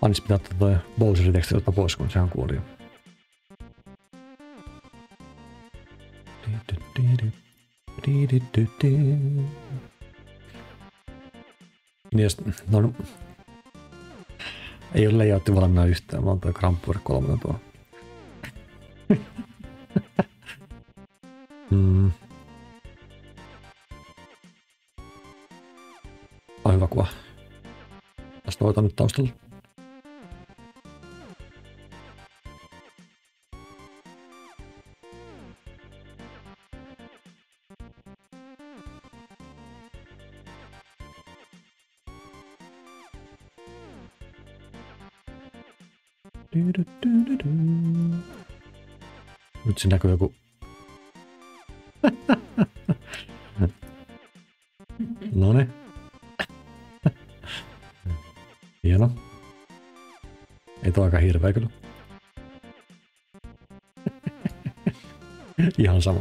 Anis pitää ottaa toi Bowserin teksti ottaa pois, kun sehän kuoli jo. Niin no, ei ole layoutti valmiina yhtään, vaan toi Krampur 3 tuo. On hyvä kuva. Tästä otan nyt taustalla. Nyt siinä näkyy joku... Noniin. Hieno. Ei tuo aika hirveä kyllä. Ihan sama.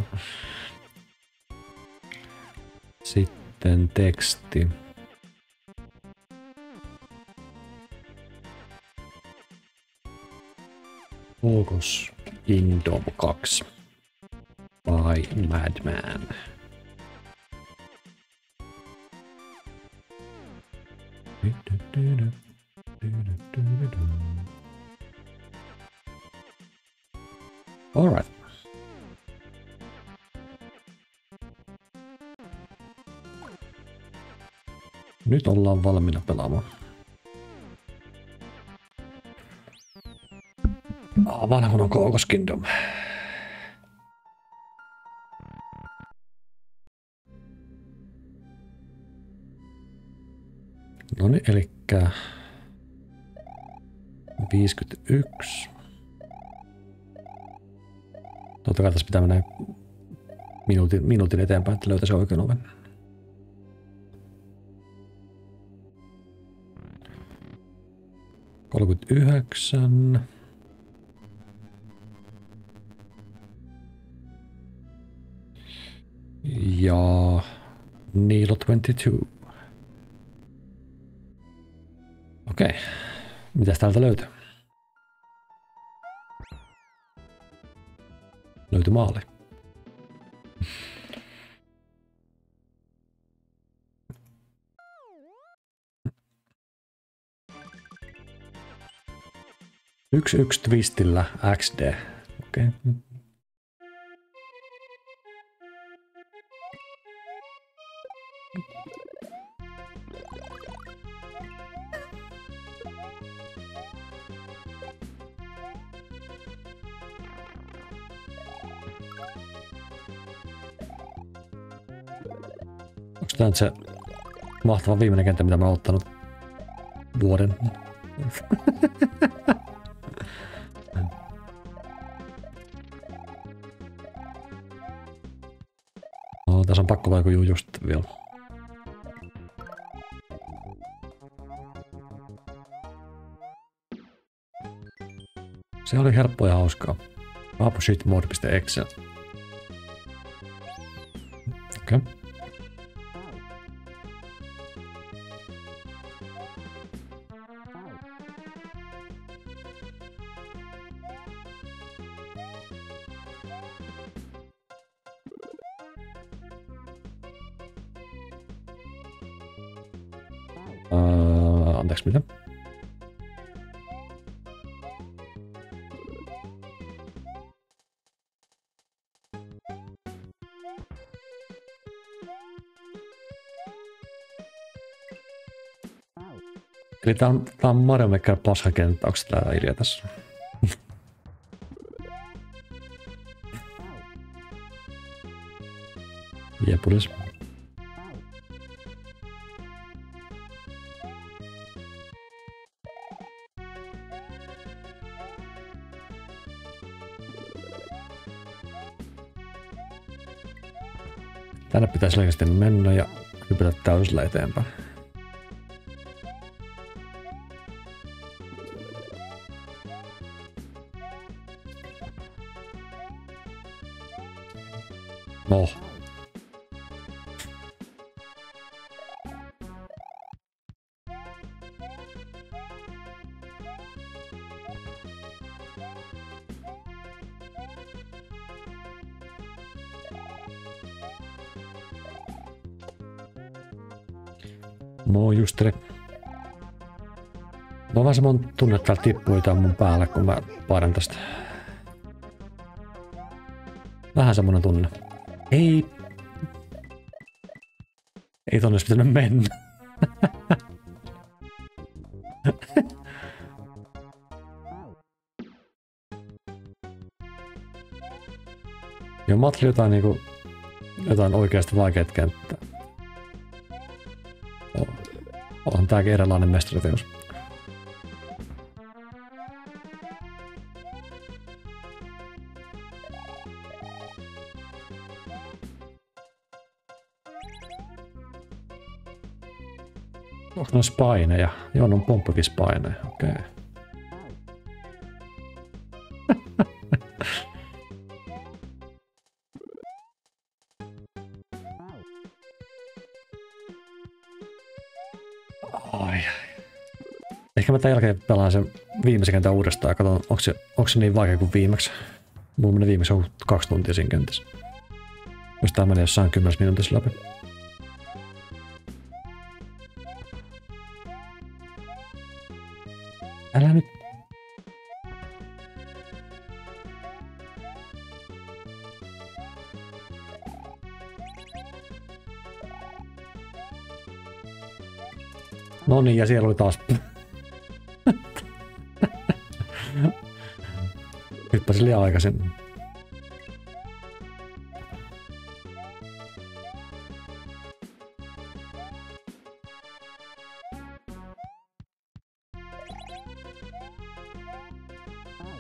Sitten teksti. Focus Kingdom 2 by Madman. All right. Nyt ollaan valmiina pelaamaan. Vanha kun on Focus Kingdom. Noniin, elikkä 51. Totta kai tässä pitää mennä minuutin eteenpäin, että löytäisi oikean oven. $39. Ja Nilo 22. Okei. Mitäs täältä löytyy? Löytyi maali. Yksi twistillä XD. Okei. Onko tämä nyt se mahtava viimeinen kenttä, mitä mä oon ottanut vuoden? No, tässä on pakko vaikka just vielä. Se oli helppoa ja hauskaa. Aposhitmode.exe. Okei. Anteeksi, mitä? Eli tää on Mario Maker paskakenttä, onks tää idea tässä? Jepulis. Tänne pitäisi selkeästi mennä ja hypätä täysillä eteenpäin. No. Moi Justeri. No vaan semmonen tunne, että täällä tippuu jotain mun päälle, kun mä painan tästä. Vähän semmonen tunne. Ei tonne olisi pitänyt mennä. Joo, mä ajattelin jotain oikeasti vaikeat kenttää. Onhan tääkin erilainen mestariteos. Onko ne spaineja? Joo, ne on pomppukispaineja. Okei. Okay. Ai. Ehkä mä tämän jälkeen pelaan sen viimeisen kentän uudestaan ja katson, onko se niin vaikea kuin viimeksi. Mulla meni viimeksi 2 tuntia siinä kentässä. Jos tää menee jossain 10 minuutissa läpi. Älä nyt. No niin, ja siellä oli taas. Hyppäsin liian aikaisin.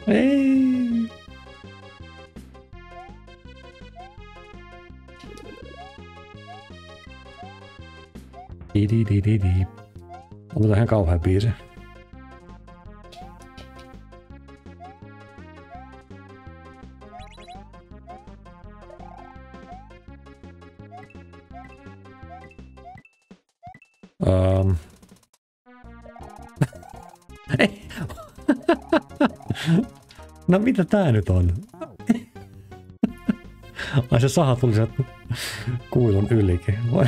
Ei. Di. Onko tää ihan kauhea biisi? Ei. No mitä tää nyt on? Ai se saha tuli sieltä kuilun ylikin. Ai.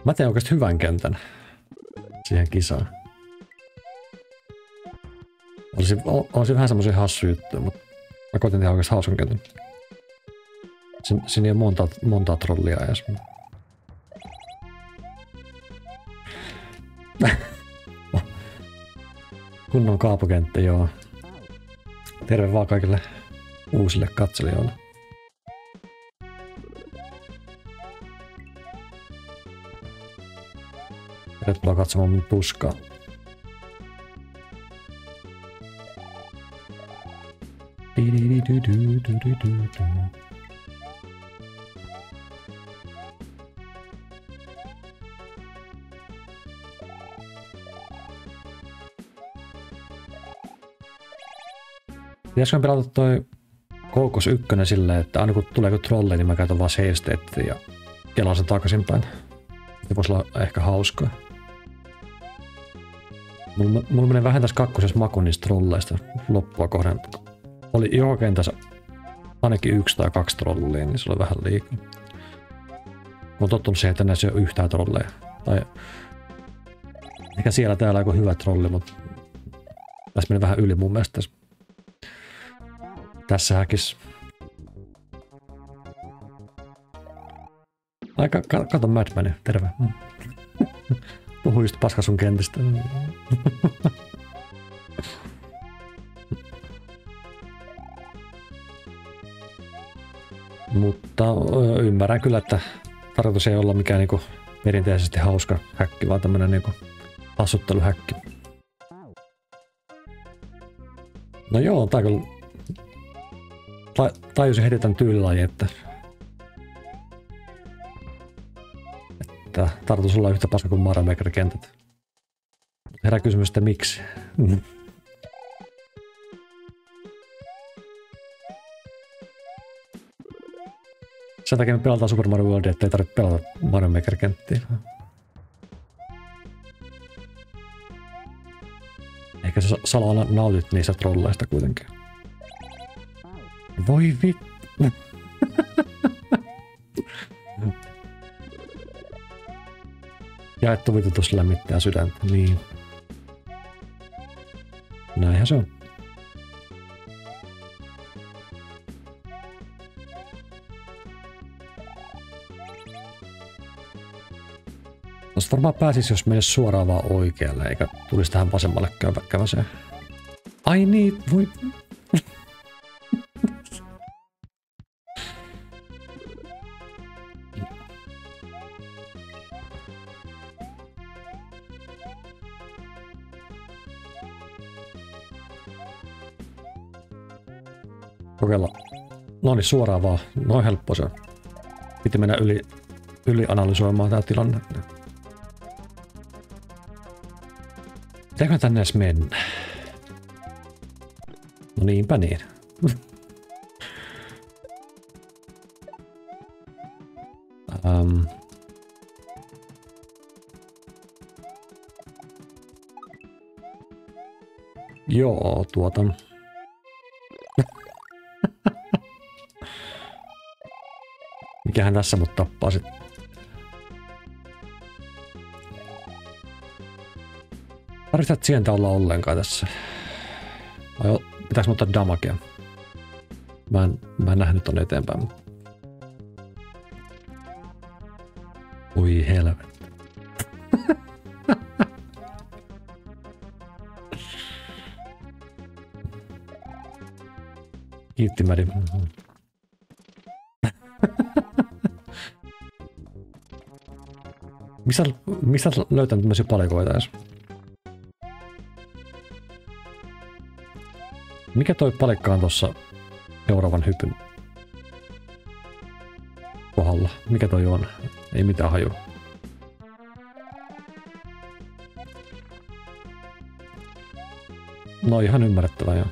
Mä teen oikeasti hyvän siihen kisaan. Olisi vähän semmosia hassuja juttuja, mutta mä koitin tehdä oikeasti hauskan kentän. Siinä ei ole montaa trollia edes. Kunnon kaapokenttä, joo. Terve vaan kaikille uusille katselijoille. Tervetuloa katsomaan mun tuskaa. Pitäisikö pelata toi Koukos 1 silleen, että aina kun tulee trolleja, niin mä käytän vaan seisteettä ja kelaan sen takaisinpäin. Se voisi olla ehkä hauskaa. Mulla menee vähän tässä kakkosessa maku niistä trolleista loppua kohden. Oli joka kentässä ainakin 1 tai 2 trollia, niin se oli vähän liikaa. Mä oon tottunut siihen, että näissä ei ole yhtään trolleja. Tai ehkä siellä täällä joku hyvä trolli, mutta tässä meni vähän yli mun mielestä. Tässä häkissä. Ai kato Madmania, terve. Puhu just paska sun kentistä. Mutta ymmärrän kyllä, että tarkoitus ei olla mikään niinku perinteisesti hauska häkki, vaan tämmönen niinku hassutteluhäkki. No joo, tää kyllä tajusin heti tän tyylilajin, että tarkoitus olla yhtä paska kuin Mario Maker -kentät. Herää kysymys, että miksi? Sen takia me pelataan Super Mario Worldia, ettei tarvitse pelata Mario Maker-kenttiä. Ehkä sä salalla nautit niistä trolleista kuitenkin. Voi vittu. Jaettu vitutus lämmittää sydäntä, niin. Näinhän se on. Tuosta varmaan pääsisi, jos menisi suoraan vaan oikealle, eikä tulisi tähän vasemmalle käväseen. Ai niin, voi. Kokeilla. No niin, suoraan vaan. Noin helppo se on. Piti mennä ylianalysoimaan tää tilanne. Pitääkö tänne edes mennä? No niinpä niin. Joo, Mikähän tässä mut tappaa sit? Tarvitset sientä olla ollenkaan tässä. Vai pitääks ottaa damagea? Mä en nähnyt tonne eteenpäin. Oi helvetti. Kiitti Mädi. Mistä löytän tämmöisiä palikoita edes? Mikä toi palikka on tossa seuraavan hypyn kohdalla? Mikä toi on? Ei mitään hajua. No ihan ymmärrettävää joo.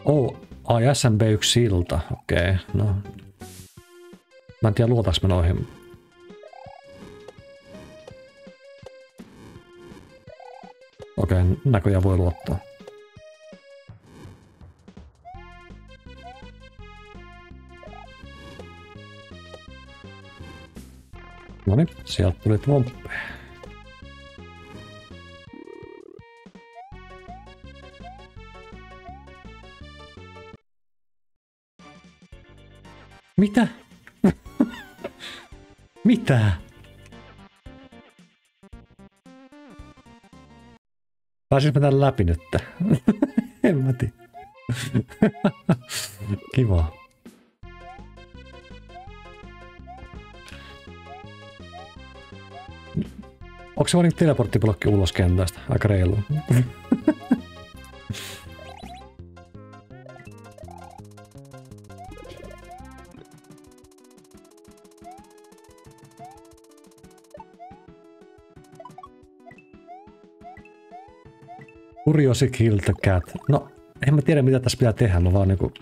Oh, ai SMB1 silta, okei, no. Mä en tiedä luotaks mä noihin. Okei, näköjään voi luottaa. Noniin, sieltä tuli Twompe. Mitä? Mitä? Pääsimme tän läpi nyt. En mä tiedä. Kiva. Onko se vaan niin teleporttiblokki ulos kentästä? Aika reilu. Curiosity Kill the Cat. No, en mä tiedä mitä tässä pitää tehdä, mä vaan niinku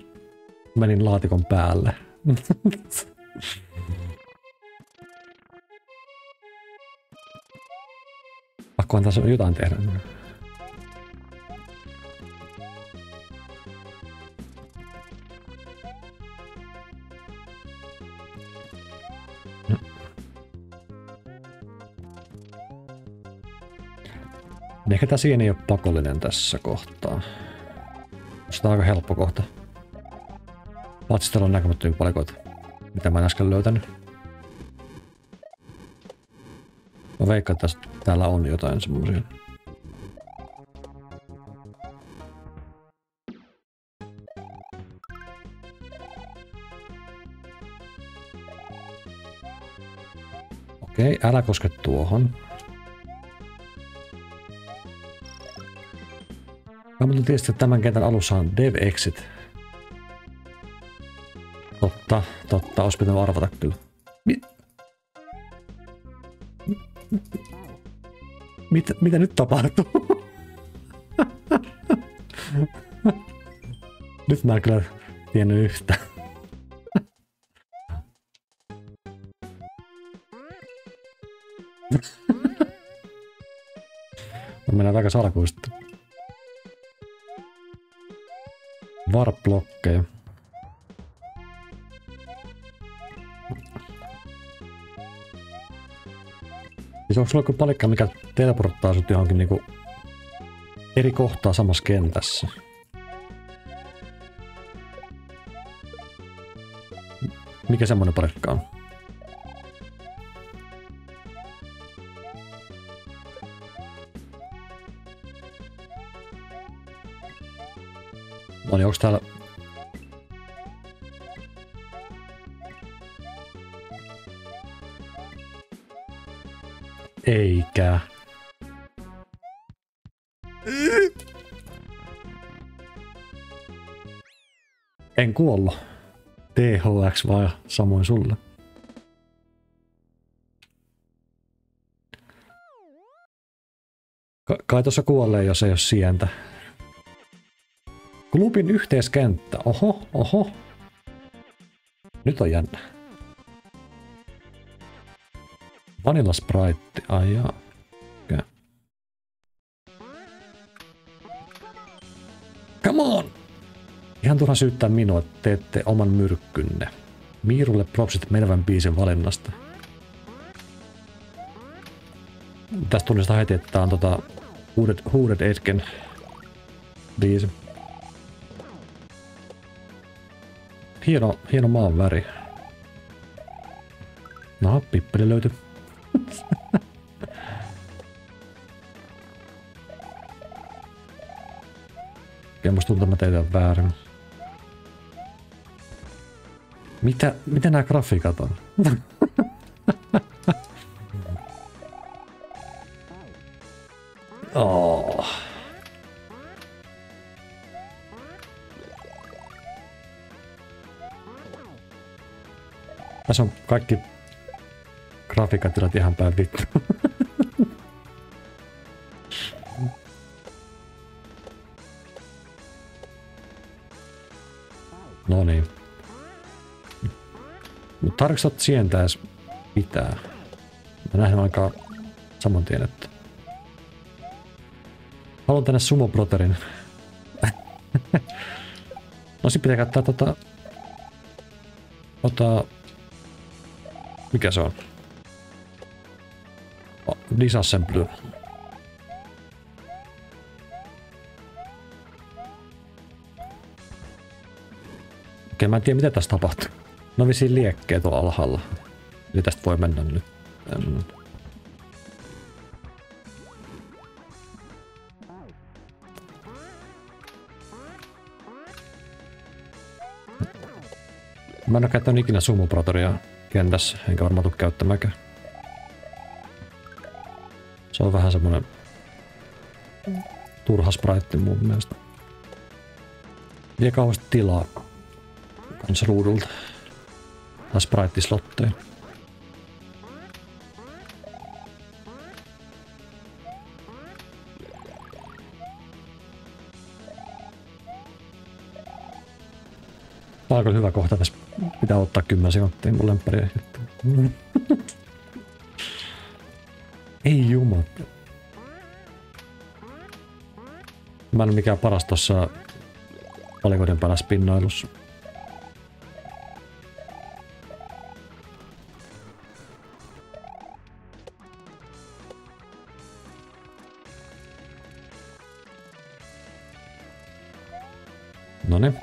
menin laatikon päälle. Pakkohan tässä jotain tehdä. Ehkä tää sieni ei ole pakollinen tässä kohtaa. Sitä on aika helppo kohta. Paitsi täällä on näkemättömiä palikoita, mitä mä en äsken löytänyt. Mä veikkaan, että täällä on jotain semmosia. Okei, älä koske tuohon. Mä muuten tietysti, että tämän kentän alussa on Dev Exit. Totta, olisi pitänyt arvata kyllä. Mitä nyt tapahtuu? Nyt mä en kyllä tiennyt yhtään. Mä mennään aika salkuista. Warp-blokkeja. Siis onko sulla joku palikka, mikä teleporttaa sut johonkin niinku eri kohtaa samassa kentässä? Mikä semmonen palikka on? No niin, onks täällä... Eikä. En kuollut. THX vai samoin sulle. Kai tuossa kuolee, jos ei ole sientä. Klubin yhteiskenttä. Oho. Nyt on jännä. Vanilla Sprite. Ai jaa. Okay. Come on! Ihan turha syyttää minua, että teette oman myrkkynne. Miirulle propsit menevän biisin valinnasta. Tästä tunnistaa heti, että tää on Hooded Edgen biisi. Hieno maan väri. No, pippeli löytyi. Ja musta tuntuu, että mä tein väärin. Mitä nämä grafiikat on? Oh. Tässä on kaikki grafiikatilat ihan päin vittu. No niin. Mutta tarvitsetko olet sientää edes mitään? Mä nähdään aika saman tien, että... Haluan tänne Sumo Brotherin. No sit pitää käyttää mikä se on? Disassembly. Okei, mä en tiedä mitä tässä tapahtuu. No vissiin liekkejä tuolla alhaalla. Eli tästä voi mennä nyt. Mä en ole käyttänyt ikinä Sumo Brotheria kentässä, enkä varmaan tule käyttämäkään. Se on vähän semmonen turha sprite mun mielestä. Vie kauheasti tilaa kans ruudulta. Tai sprite-slotteja. Tää on kyllä hyvä kohta, tässä pitää ottaa 10 sekuntia mun lemppariä. Ei jumat. Mä en ole mikään paras tossa palikoiden päällä spinnailussa. Noniin.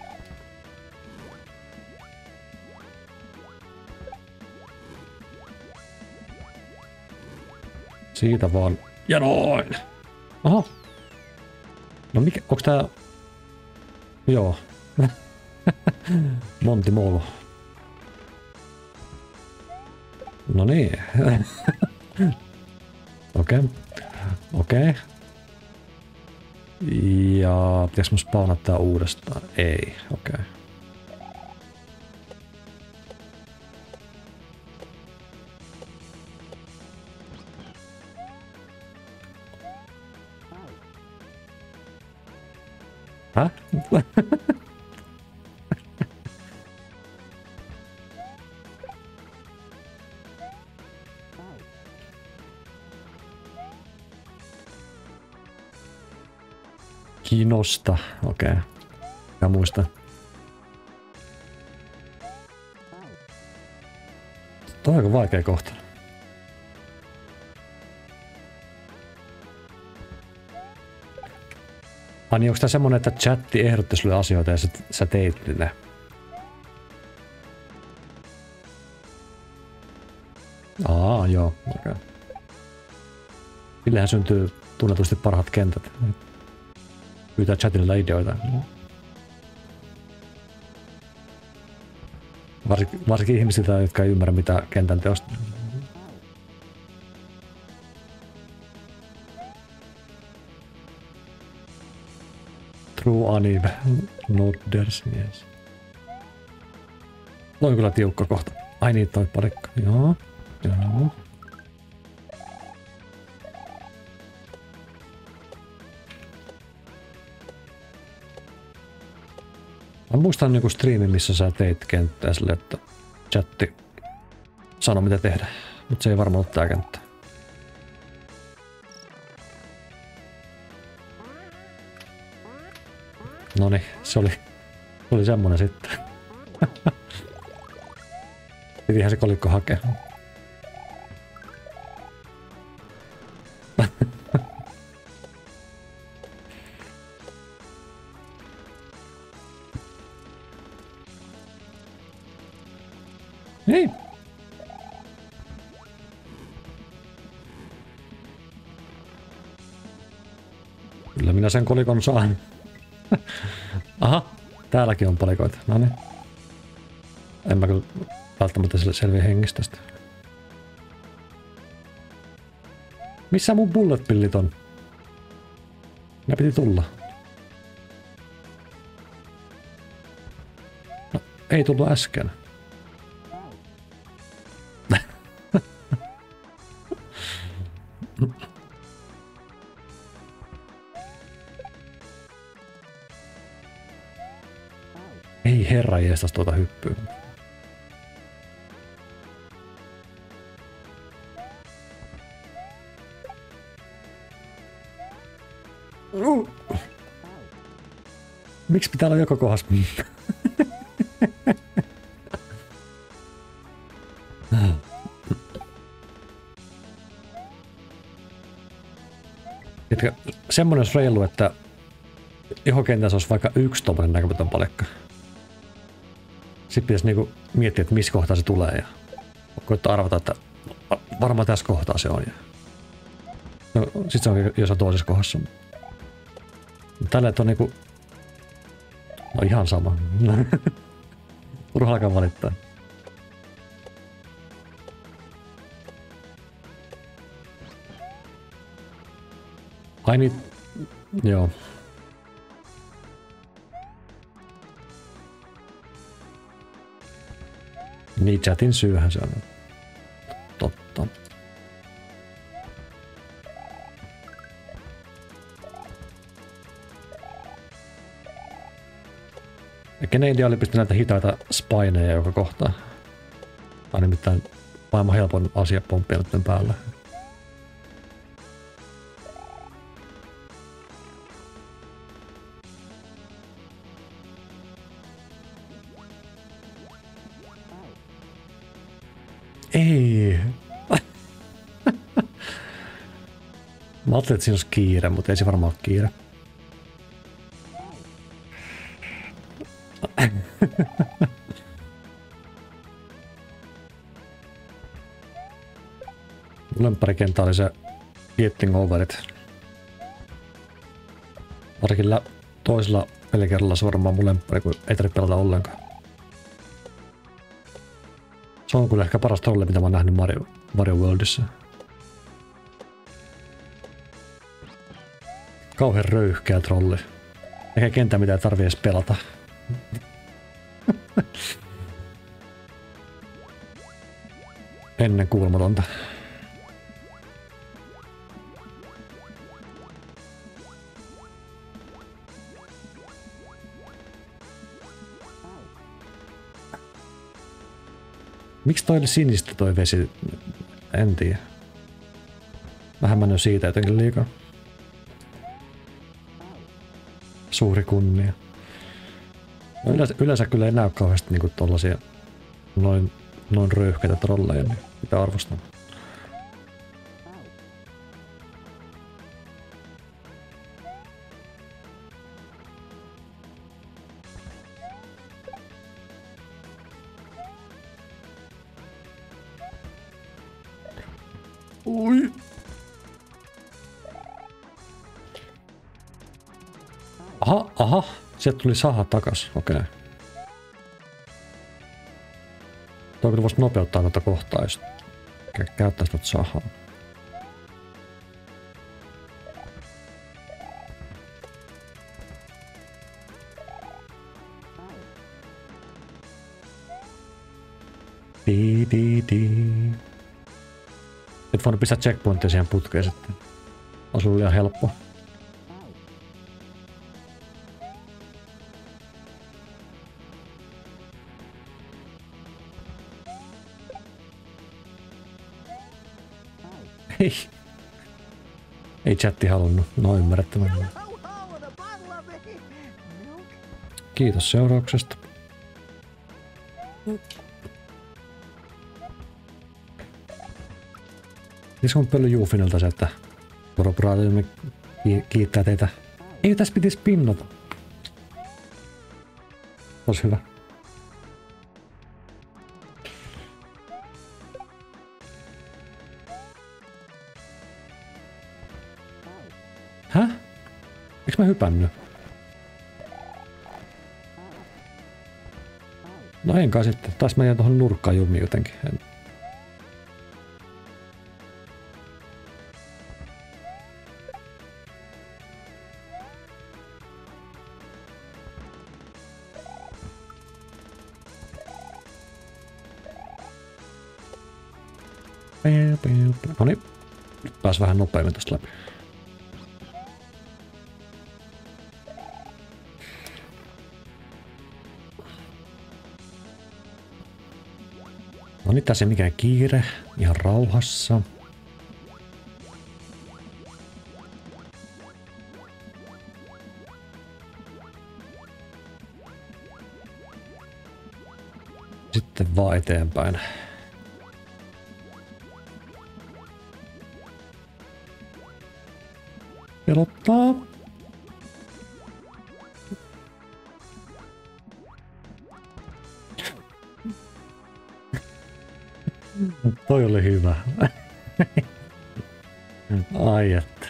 Siitä vaan. Ja noin! Oho! No mikä, onks tää... Joo. Monty Molo. No niin. Okei. Ja pitäis mun spawnata tää uudestaan? Ei, okei. Okay. Häh? Kinosta, okei. Okay. Mä muistan. Toi on aika vaikea kohta. Niin onko tää semmonen, että chatti ehdotti sulle asioita ja sä teit ne? Joo, okei. Okay. Sillehän syntyy tunnetusti parhaat kentät. Pyytää chatilla ideoita. Varsinkin ihmisiltä, jotka ei ymmärrä mitä kentän teosta. True anime. Nodders, yes. Toi kyllä tiukka kohta. Ai niin, toi palikka. Joo. Joo. Mä muistan niinku striimin, missä sä teit kenttää sille, että chatti sano mitä tehdä. Mut se ei varmaan ole tää kenttä. Noniin, se oli semmonen sitten. Pitihän se kolikko hakea. Niin. Kyllä minä sen kolikon saan. Aha, täälläkin on palikoita. No niin. En mä kyllä välttämättä selviä hengistä tästä. Missä mun bullet pillit on? Ne piti tulla. No, ei tullut äsken. Ei herra jeestas tuota hyppyä. Miksi pitää olla joka kohdassa? Semmoinen olisi reilu, että ihokentässä olisi vaikka yksi tommonen näkymätön palikka. Sitten pitäisi niinku miettiä, että missä kohtaa se tulee ja koittaa arvata, että varmaan tässä kohtaa se on. No, sit se on jossain toisessa kohdassa. Tällä on niinku... No ihan sama. Turha alkaa valittaa. Ai niin... Joo. Niin chatin syyhän se on. Totta. Ja kenen idea oli pistää näitä hitaita spineja joka kohtaa? Tai nimittäin maailman helpoin asia pomppia nyt päällä. Ei. Mä ajattelin, että siinä olisi kiire, mutta ei se varmaan ole kiire. Lempparikenttä oli se Getting Overit. Varsinkin toisella pelikerralla se varmaan mun lemppari, kun ei tarvitse pelata ollenkaan. Se on kyllä ehkä paras trolli, mitä mä oon nähnyt Mario Worldissa. Kauhean röyhkeä trolli. Eikä kenttä mitä ei tarvii edes pelata. Ennen kuulmatonta. Miksi toi oli sinistä toi vesi? En tiedä. Vähän mä siitä jotenkin liikaa. Suuri kunnia. No yleensä kyllä ei näy kauheasti niinku tollasia noin röyhkeitä trolleja, niin pitää arvostaa. Ui. Aha, sieltä tuli saha takas, okei. Toi kyllä voisi nopeuttaa tätä kohtaa, jos käyttäisi tätä sahaa. Et voinut pistää checkpointteja siihen putkeen sitten. Olisi ollut liian helppo. Ei chatti halunnut. No ymmärrettävää. Kiitos seurauksesta. Siis on paljon Juufinilta se, että korporaatiomme kiittää teitä. Ei tässä pitäisi pinnata. Olisi hyvä. Häh? Eiks mä hypännyt? No enkä sitten. Taas mä jään tohon nurkkaan jumiin jotenkin. Noniin. Nyt pääs vähän nopeammin tosta läpi. No niin, tässä ei mikään kiire. Ihan rauhassa. Sitten vaan eteenpäin. Pelottaa. Toi oli hyvä. Ai että.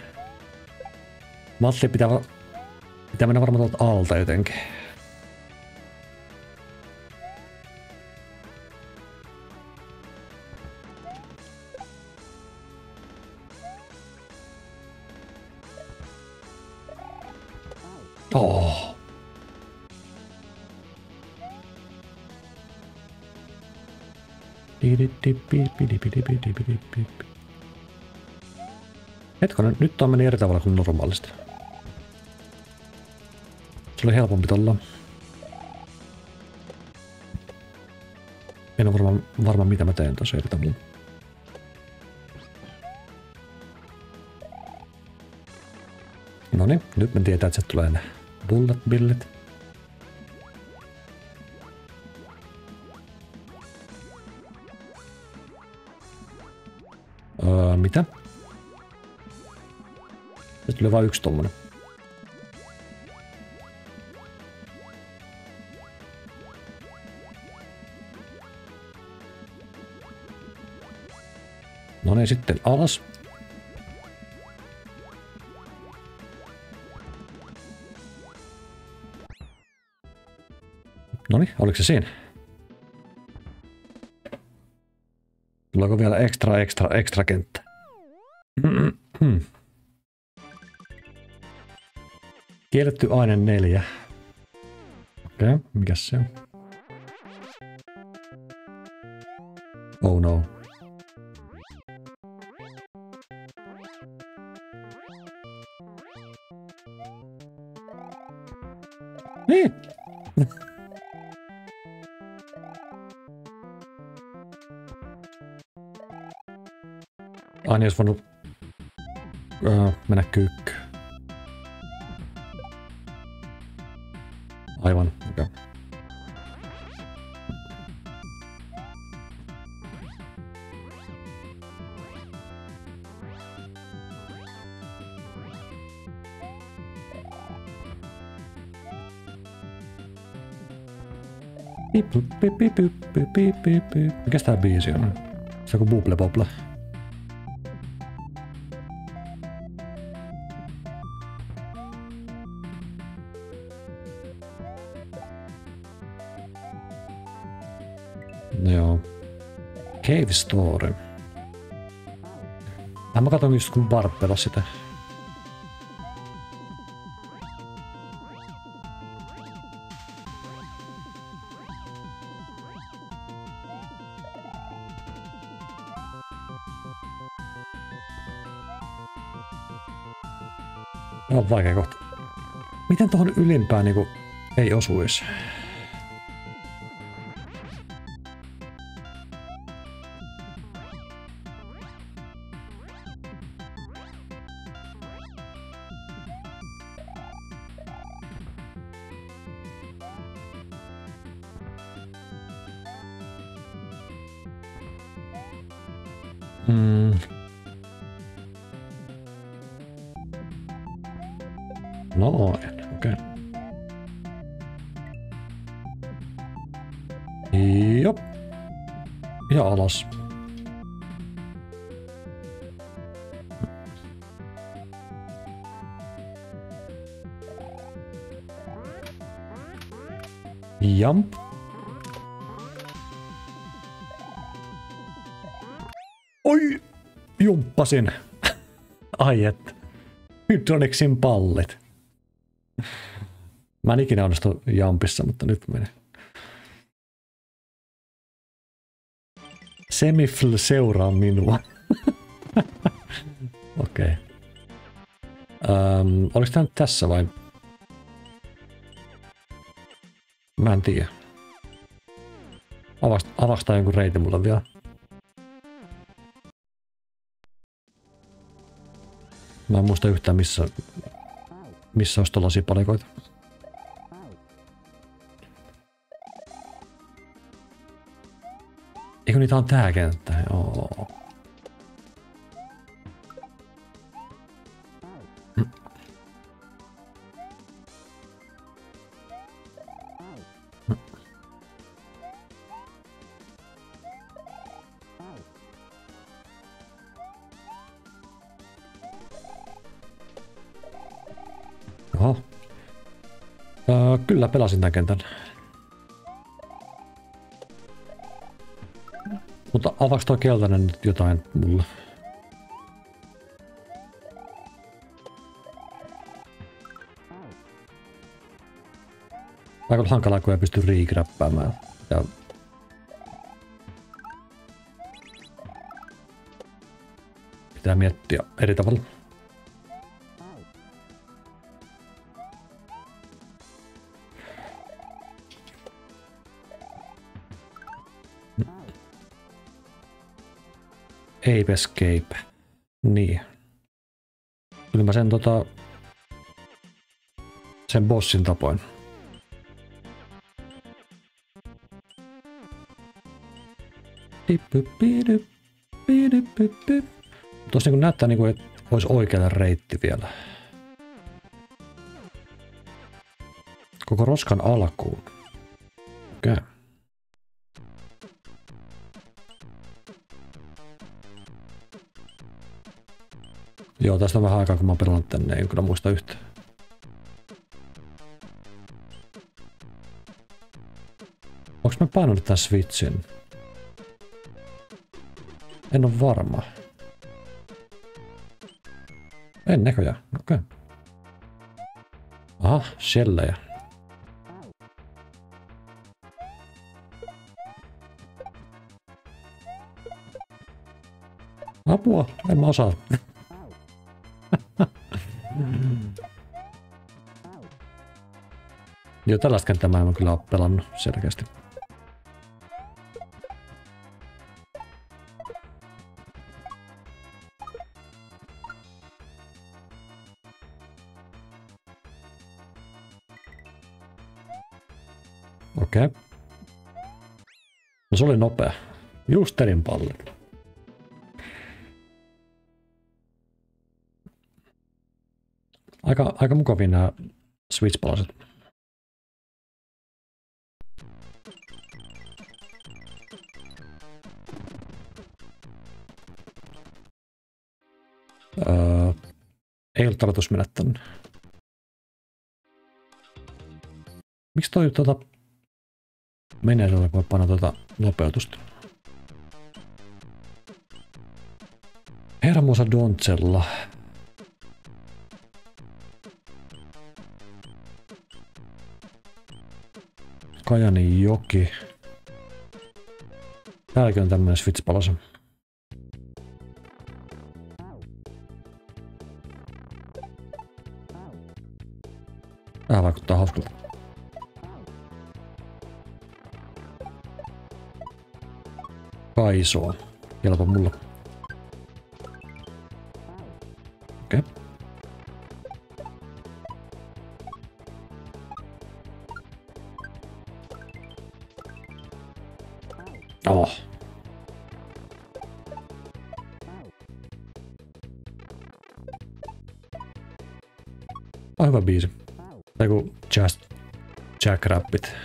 Matti pitää mennä varmaan tuolta alta jotenkin. Oh. Hetkonen, nyt on meni eri tavalla kuin normaalisti. Se oli helpompi tolla. En ole varma mitä mä teen tossa eri tavalla. Noniin, nyt me tietää, että se tulee ne bullet billit. Mitä? Se tulee vain yksi tommonen. No niin, sitten alas. Noniin, oliko se siinä? Tuleeko vielä ekstra kenttä? Kielletty aine 4. Okei, mikäs se on? Oh no. Niin. Aina olisi voinut mennä kyykkyyn. Aivan, okei. Mikäs tää biisi on? Se on kuin Bubble Bobble. Joo. Cave Story. Mä katson just kun Barb pelasi sitä. On vaikea kohta. Miten tohon ylimpään niinku ei osuisi? Noin, okei. Jop. Ja alas. Jamp. Oi! Jumppasin. Ai et. Hydroniksin pallit. Mä en ikinä onnistu jampissa, mutta nyt meni. Semifl seuraa minua. Okei. Okay. Oliko tää nyt tässä vai? Mä en tiedä. Avastaa jonkun reitin mulle vielä. Mä en muista yhtään missä olisi tollasia palikoita. Eikö niitä on tää kenttä? Joo. Oho. Kyllä pelasin tämän kentän. Mutta avaaks toi keltainen nyt jotain mulle? Aika hankalaa, kun ei pysty riigrappäämään. Ja pitää miettiä eri tavalla. Ape Escape. Niin. Kyllä mä sen sen bossin tapoin. Tuossa niin näyttää niin kuin, että olisi oikea reitti vielä. Koko roskan alkuun. Okei. Okay. Joo, tästä on vähän aikaa, kun mä oon pelannut tänne, en kyllä muista yhtään. Onks mä painanut tän switchin? En oo varma. En näköjään, okei. Okay. Aha, shellejä. Apua, en mä osaa. Joo, tällaista kenttää mä en kyllä ole pelannut selkeästi. Okei. No se oli nopea. Just terin pallit. Aika mukavia nämä Switch-palaset. Ei ollut tarkoitus mennä tänne. Miksi toi menee tuolla, kun panna nopeutusta? Hermosa Doncella. Kajanin joki. Täälläkin on tämmönen Switch-palase. Tää vaikuttaa hauskalta. Kaisoa. Kelpa mulle. Okei. Oh. On hyvä biisi. Tai kuin Jackrabbit.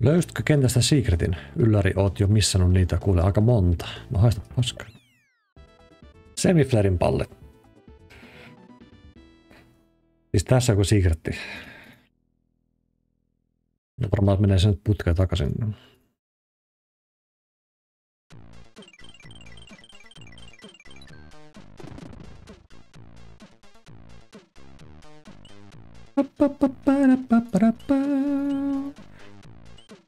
Löysitkö kentästä Secretin? Ylläri, oot jo missannut niitä, kuule aika monta. No haista paskaa. Semiflarin pallet. Siis tässä on kuin Secretti. No varmaan menee sen nyt putkeen takaisin.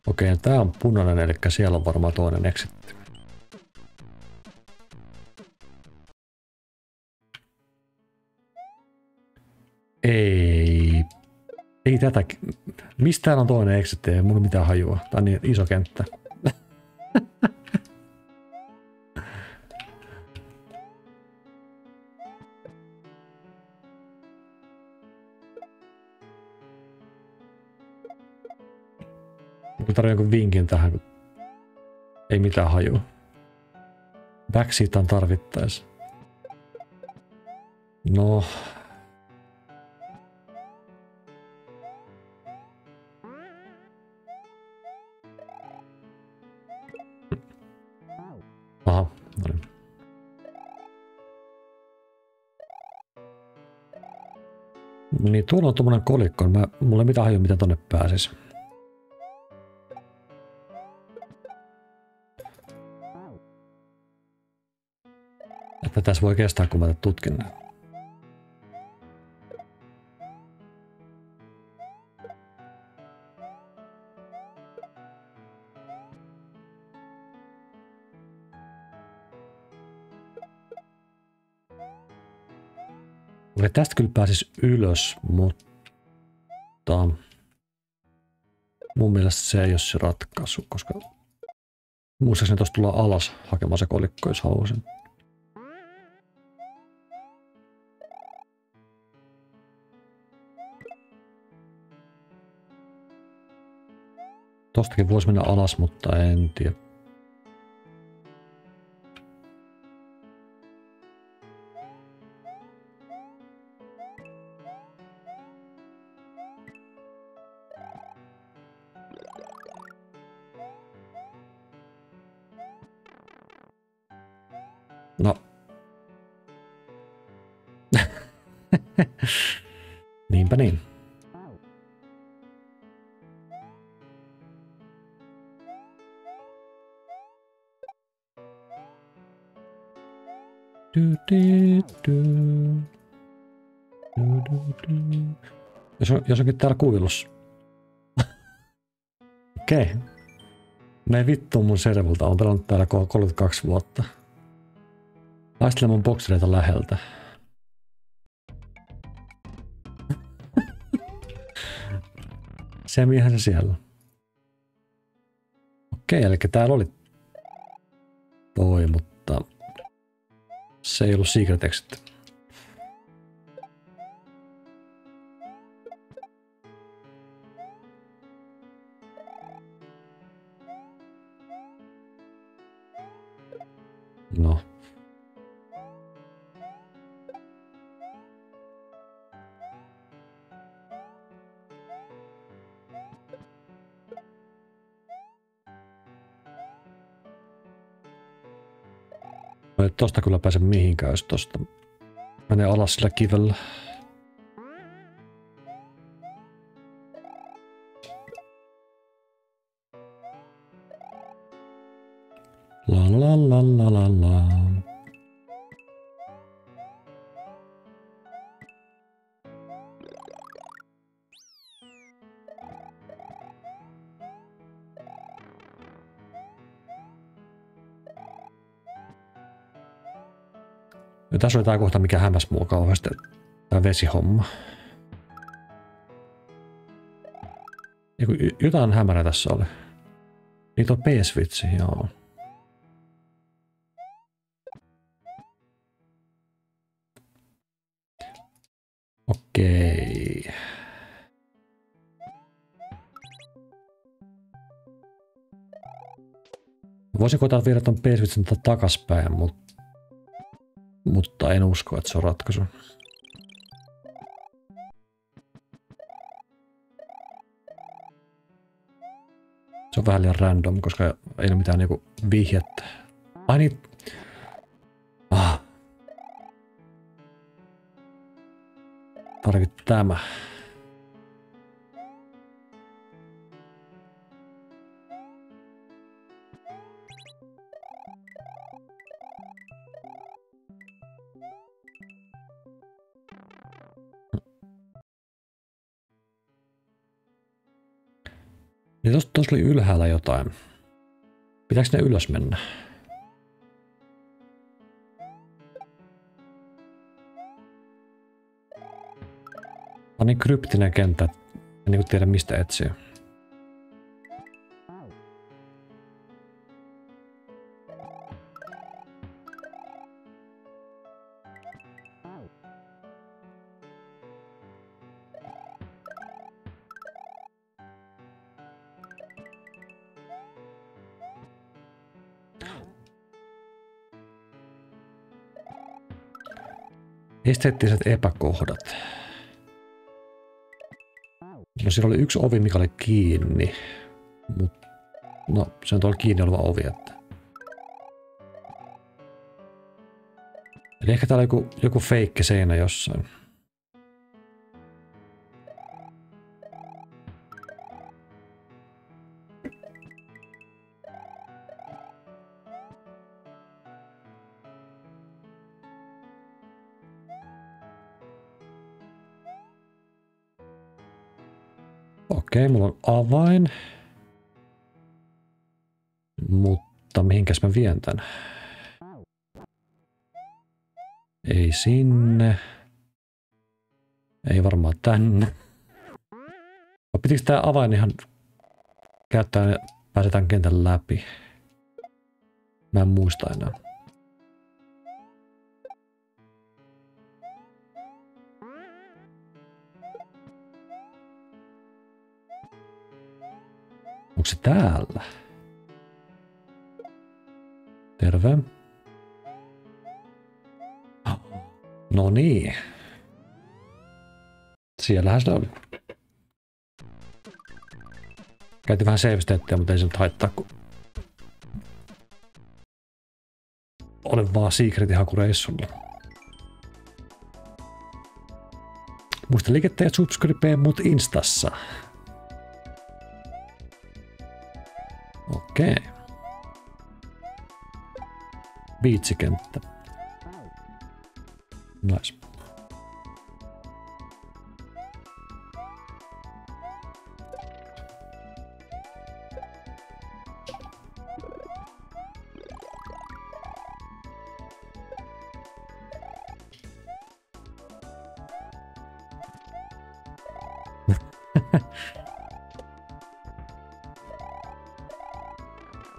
Okei, tää on punainen, eli siellä on varmaan toinen exit. Ei tätä. Mistä täällä on toinen exit? Ei mulla mitään hajua. Tää on niin iso kenttä. Mä tarvitsen jonkun vinkin tähän, kun ei mitään hajua. Backseataan tarvittaessa. No. Aha, no niin. Niin tuolla on tommonen kolikko. Mulla ei mitään hajua, miten tonne pääsis. Että tässä voi kestää, kun mä tutkin. Okei, tästä kyllä pääsis ylös, mutta mun mielestä se ei ole se ratkaisu, koska muistaakseni tuosta tullaan alas hakemaan se kolikko, jos haluaisin. Tostakin voisi mennä alas, mutta en tiedä. No. Niinpä niin. Jos onkin täällä kuilussa. Okei. Ne ei vittu mun servulta. Olen pelannut täällä 32 vuotta. Haistelen mun boksereita läheltä. Semihän se siellä. Okei, eli täällä oli toi, mutta se ei ollut secret exit. No. No ei tosta kyllä pääse mihinkään, jos tosta menee alas sillä kivellä. La la la la la la. Ja tässä oli tää kohta, mikä hämäs mua kauheasti. Tää vesihomma. Jotain hämärä tässä oli. Niitä on PS-vitsi, joo. Okei. Voisin koittaa viedä ton PS-vitsin takaspäin, mutta en usko, että se on ratkaisu. Se on vähän liian random, koska ei ole mitään niinku vihjettä. Ai niin. Ainakin tämä. Niin tuossa oli ylhäällä jotain. Pitääkö ne ylös mennä? Tämä on niin kryptinen kenttä, että en niin tiedä mistä etsiä. Esteettiset epäkohdat. No siellä oli yksi ovi, mikä oli kiinni. No, se on tuolla kiinni oleva ovi. Että. Eli ehkä täällä on joku feikki seinä jossain. Okei, mulla on avain. Mutta mihinkäs mä vien tän? Ei sinne. Ei varmaan tänne. Pitikö tää avain ihan käyttää ja pääsetään kentän läpi? Mä en muista enää. Onko se täällä? Terve. No niin. Siellähän se oli. Käytiin vähän save-stettiä, mutta ei se nyt haittaa, kun olen vaan secretin hakureissulla. Muista liikettä ja subscribea mut Instassa. Okei. Biitsikenttä. Nice.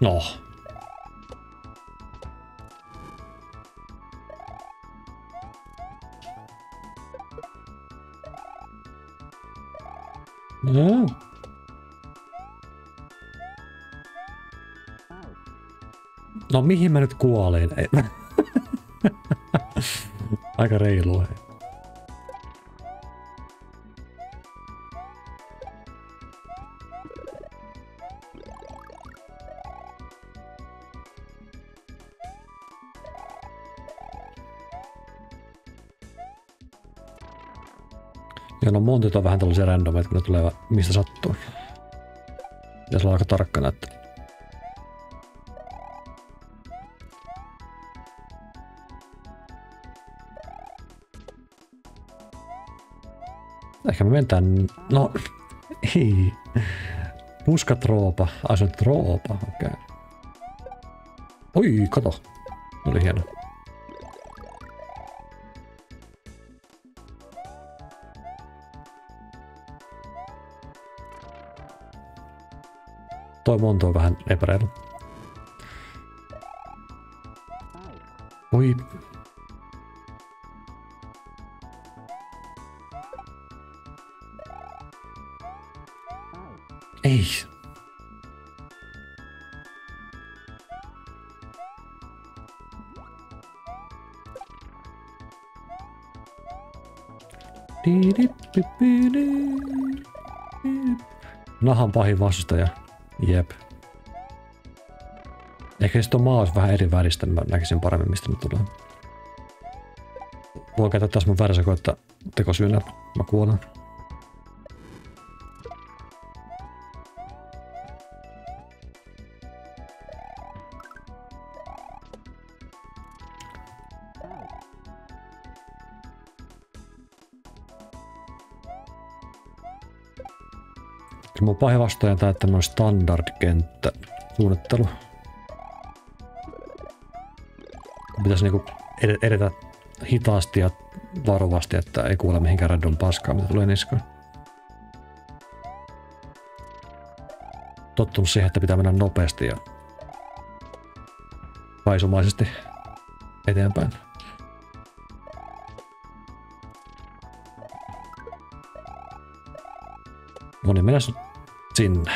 No. No. No mihin mä nyt kuolin? Aika reilua. Joo, no montit on vähän tällaisia randomeita, kun ne tulee mistä sattuu. Ja se on aika tarkkana, että... Ehkä me mentään... No... Ei... Puskatroopa. Ai se on troopa, okei. Okay. Oi, kato. Oli hieno. Toi monto on vähän epäreilu. Oi. Ei. Nahan pahin vastustaja. Jep. Ehkä sitten maa olisi vähän eri väristä, niin mä näkisin paremmin mistä ne tulee. Voin käyttää taas mun värsäkoetta tekosyynä. Mä kuolen. Mun pahin vastaaja on tää tämmönen standard-kenttä suunnittelu. Pitäisi niinku edetä hitaasti ja varovasti, että ei kuule mihinkään random paskaa, mitä tulee niskaan. Tottunut siihen, että pitää mennä nopeasti ja paisumaisesti eteenpäin. No niin, mennään sinne.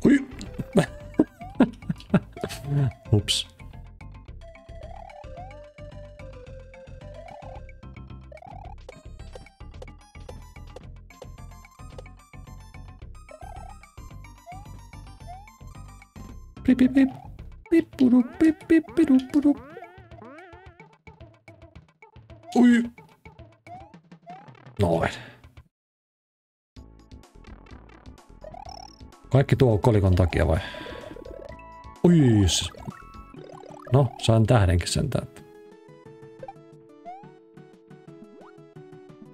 Ui! Ups. Pip pip pip. Pip pudu pip pip pidu pudu. Ui! Noin. Kaikki tuo kolikon takia vai? Ui! No, saan tähdenkin sentään.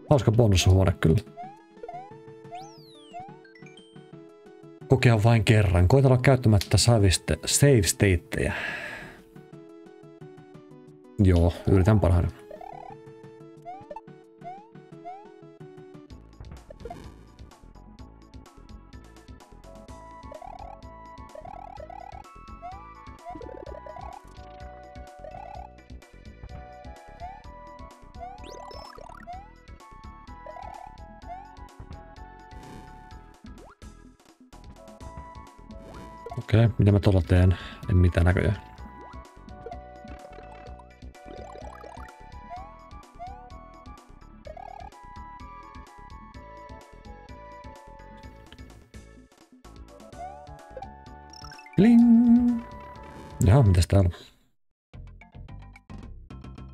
Hauska bonushuone kyllä. Kokea vain kerran. Koita olla käyttämättä save stateja. Joo, yritän parhaani. Okei, mitä mä tuolla teen? En mitään näköjään. Bling! Jaha, mitäs täällä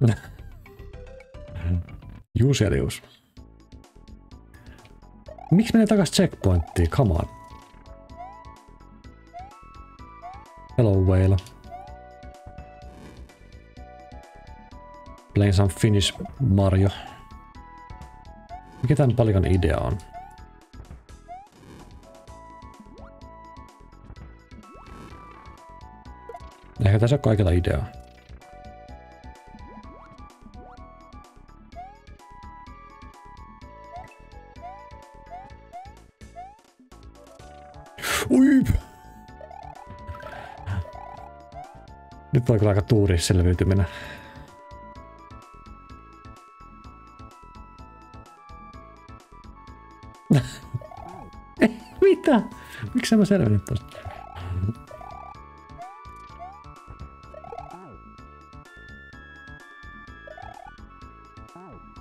on? Juselius. Miksi menee takas checkpointtiin? Come on. Hello whale. Playing some Finnish Mario. Mikä tämän palikan idea on? Ehkä tässä on kaikilla ideaa. Ui! Nyt on kyllä aika tuuri selviytyminen. Mitä? Miksi mä selvinnyt tosta?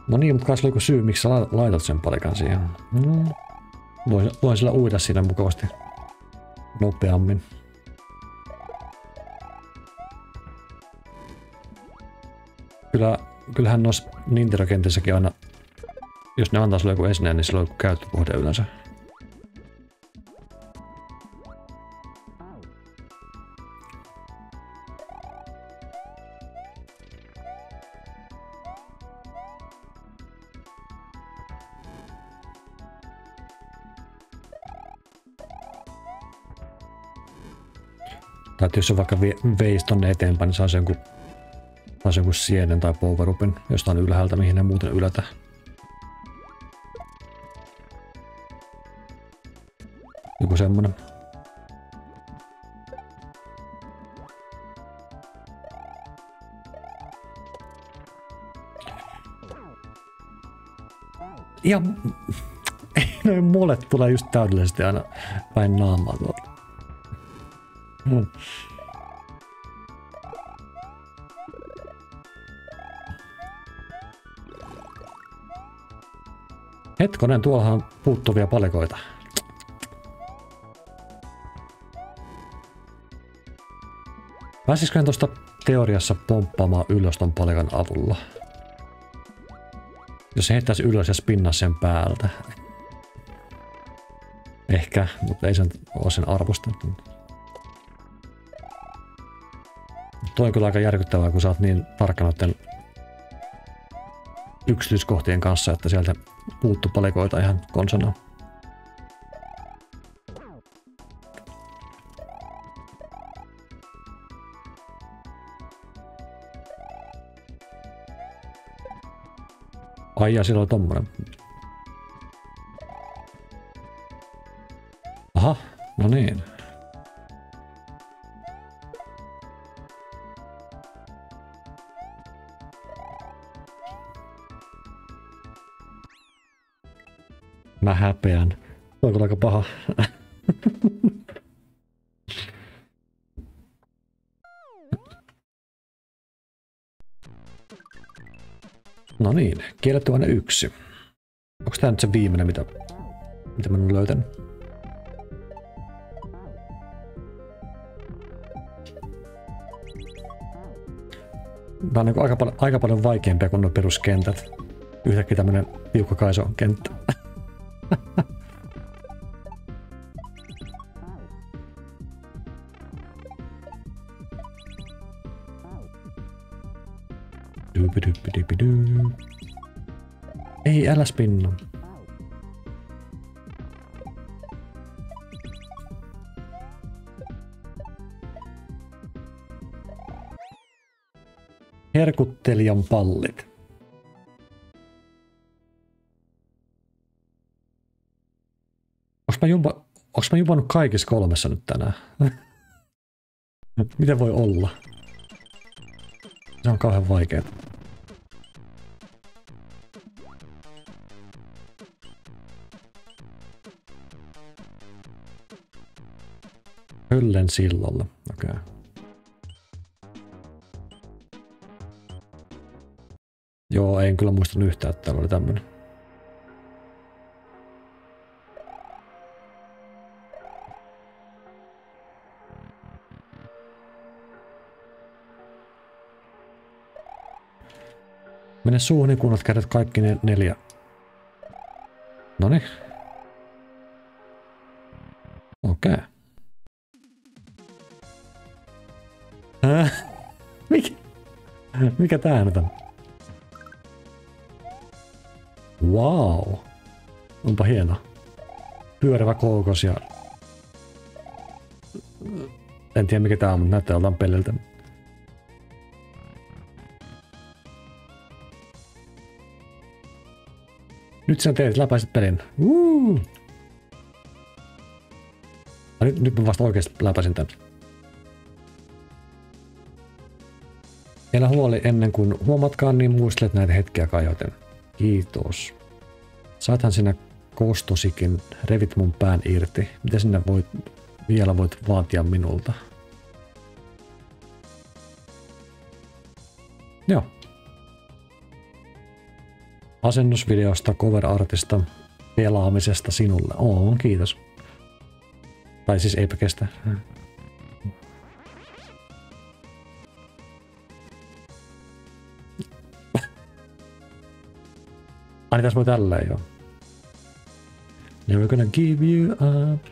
No niin, mutta kai se oli joku syy, miksi sä laitat sen palikan siihen. Voin sillä uida siinä mukavasti nopeammin. Kyllähän noissa Nintendo-kentissäkin aina, jos ne antaa sulle joku esineen, niin sillä on joku käyttökohde yleensä. Tai jos se vaikka veisi tonne eteenpäin, niin saisi jonkun sienen tai powerupin jostain ylhäältä, mihin ne muuten ylätä. Joku semmonen. Ja noin molet tulee just täydellisesti aina päin naamaa tuolta. Hetkonen, tuollahan on puuttuvia palikoita. Pääsisikö tuosta teoriassa pomppaamaan ylös ton palikan avulla? Jos se heittäisi ylös ja spinnaa sen päältä. Ehkä, mutta ei sen ole sen arvosta. Toi on kyllä aika järkyttävää, kun sä oot niin tarkka noiden yksityiskohtien kanssa, että sieltä puuttuu palikoita ihan konsana. Ai ja silloin tommonen. Aha, no niin. Mä häpeän. Toi on kyllä aika paha. No niin, kielletty aina 1. Onko tää nyt se viimeinen, mitä mä oon löytänyt? Tää on niin aika paljon vaikeampia kuin nuo peruskentät. Yhtäkkiä tämmönen tiukka kaiso kenttä. Ei, älä spinna. Herkuttelijan pallit. Onks mä jupannut kaikissa 3 nyt tänään? Miten voi olla? Se on kauhean vaikeaa. Höllen sillolla. Okei. Okay. Joo, en kyllä muistanut yhtään, että täällä oli tämmönen. Mene suuhun, niin kunnat kädet kaikki 4. Noniin. Okei. Mikä tää nyt on? Wow. Onpa hieno. Pyörivä koukos ja... En tiedä mikä tää on, mutta näyttää joltain peliltä. Nyt sä teet, läpäisit pelin. Nyt mä vasta oikeesti läpäisin tän. Älä huoli ennen kuin huomatkaan, niin muistelet näitä hetkiä kaihoten. Kiitos. Saathan sinä kostosikin, revit mun pään irti. Mitä sinä vielä voit vaatia minulta? Joo. Asennusvideosta, cover-artista, pelaamisesta sinulle. Kiitos. Tai siis eipä kestä. Ai tässä voi tälleen jo. Never gonna give you up.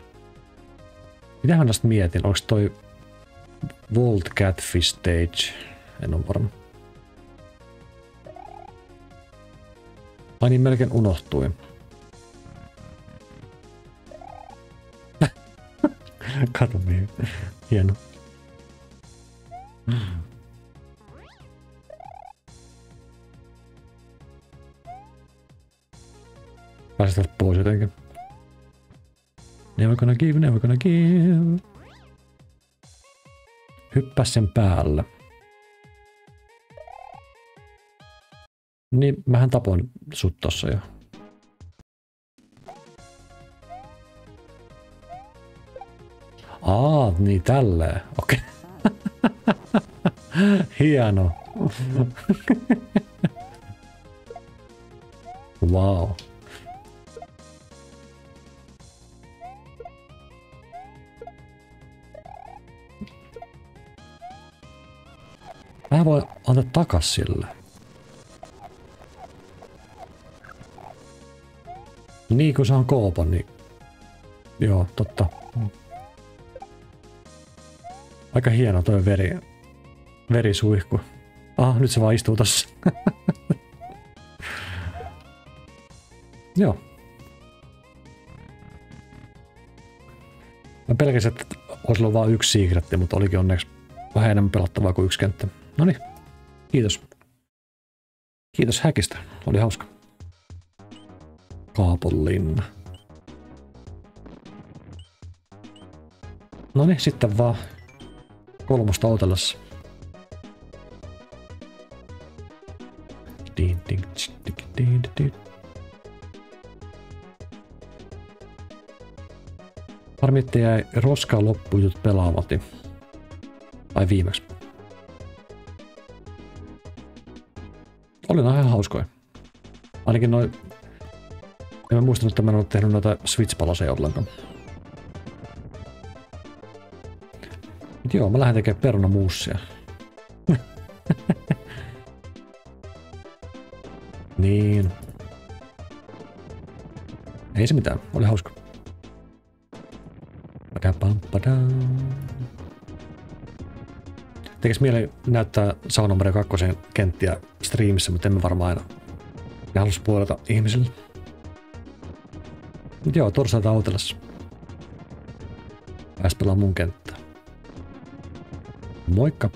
Mitähän tästä mietin? Onko toi Volt Catfish Stage? En ole varma. Ai niin, melkein unohtui. Kato niin. Hieno. Pääsit tästä pois jotenkin. Never gonna give, never gonna give. Hyppää sen päälle. Niin, mähän tapoin sut tossa jo. Niin tälleen. Okei. Hieno. Wow. Mä voin antaa takas sille. Niin kun se on koopon, niin... Joo, totta. Aika hieno toi verisuihku. Nyt se vaan istuu tossa. Joo. Mä pelkäsin, että olisi ollut vain yksi secretti, mutta olikin onneksi vähän enemmän pelattavaa kuin yksi kenttä. Noniin. Kiitos. Kiitos häkistä. Oli hauska. Kaaponlinna. Noniin, sitten vaan kolmosta odotellessa. Harmi, että jäi roskaan loppujut pelaamatta. Ai viimeksi. Oli ihan hauskoja. Ainakin noin... En mä muistanut, että mä en ole tehnyt noita Switch-palaseja ollenkaan. Mut joo, mä lähden tekemään perunamuussia. Niin. Ei se mitään, oli hauska. Tekis mieli näyttää Sauna Mario 2 kenttiä striimissä, mutta emme varmaan aina. Ne halus puolata ihmisille. Mut joo, torstaita autellessa. Pääs pelaa mun kenttää. Moikka!